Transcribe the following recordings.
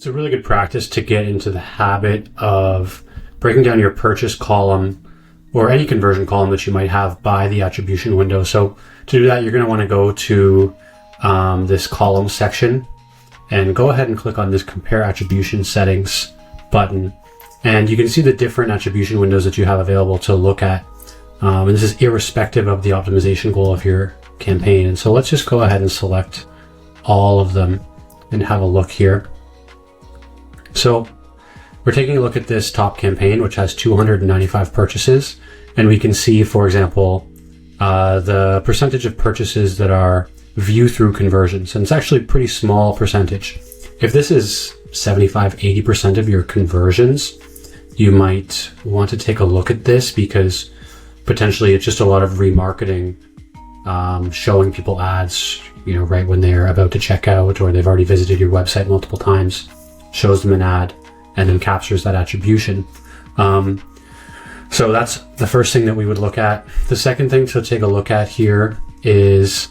It's a really good practice to get into the habit of breaking down your purchase column or any conversion column that you might have by the attribution window. So to do that, you're going to want to go to this column section and go ahead and click on this compare attribution settings button. And you can see the different attribution windows that you have available to look at. And this is irrespective of the optimization goal of your campaign. And so let's just go ahead and select all of them and have a look here. So we're taking a look at this top campaign, which has 295 purchases. And we can see, for example, the percentage of purchases that are view through conversions. And it's actually a pretty small percentage. If this is 75-80% of your conversions, you might want to take a look at this, because potentially it's just a lot of remarketing, showing people ads, right when they're about to check out or they've already visited your website multiple times, shows them an ad and then captures that attribution. So that's the first thing that we would look at. The second thing to take a look at here is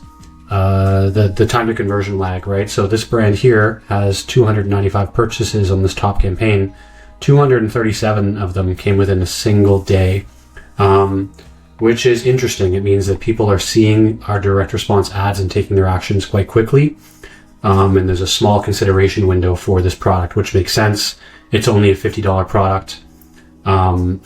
the time to conversion lag, right? So this brand here has 295 purchases on this top campaign. 237 of them came within a single day, which is interesting. It means that people are seeing our direct response ads and taking their actions quite quickly. And there's a small consideration window for this product, which makes sense. It's only a $50 product.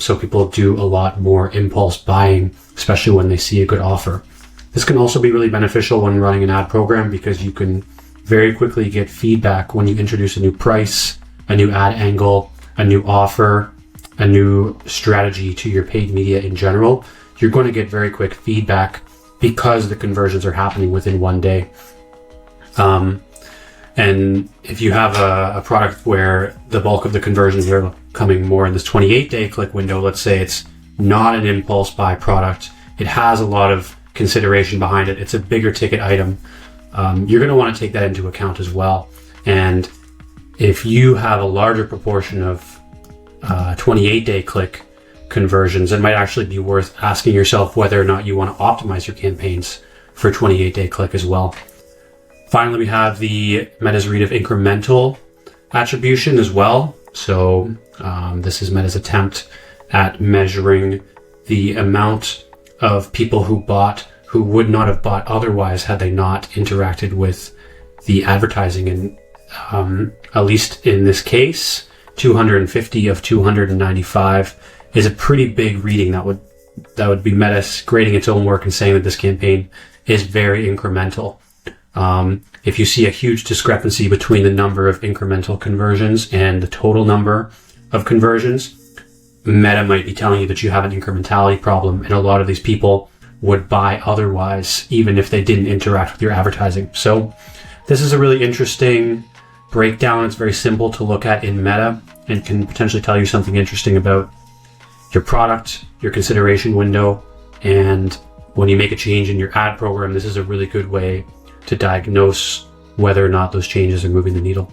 So people do a lot more impulse buying, especially when they see a good offer. This can also be really beneficial when running an ad program, because you can very quickly get feedback when you introduce a new price, a new ad angle, a new offer, a new strategy to your paid media in general. You're going to get very quick feedback because the conversions are happening within one day. And if you have a product where the bulk of the conversions are coming more in this 28-day click window, let's say it's not an impulse buy product, it has a lot of consideration behind it, it's a bigger ticket item, you're going to want to take that into account as well. And if you have a larger proportion of 28-day click conversions, it might actually be worth asking yourself whether or not you want to optimize your campaigns for 28-day click as well. Finally, we have the Meta's read of incremental attribution as well. So this is Meta's attempt at measuring the amount of people who would not have bought otherwise had they not interacted with the advertising. And at least in this case, 250 of 295 is a pretty big reading. That would be Meta grading its own work and saying that this campaign is very incremental. If you see a huge discrepancy between the number of incremental conversions and the total number of conversions, Meta might be telling you that you have an incrementality problem, and a lot of these people would buy otherwise, even if they didn't interact with your advertising. So this is a really interesting breakdown. It's very simple to look at in Meta and can potentially tell you something interesting about your product, your consideration window, and when you make a change in your ad program, this is a really good way to diagnose whether or not those changes are moving the needle.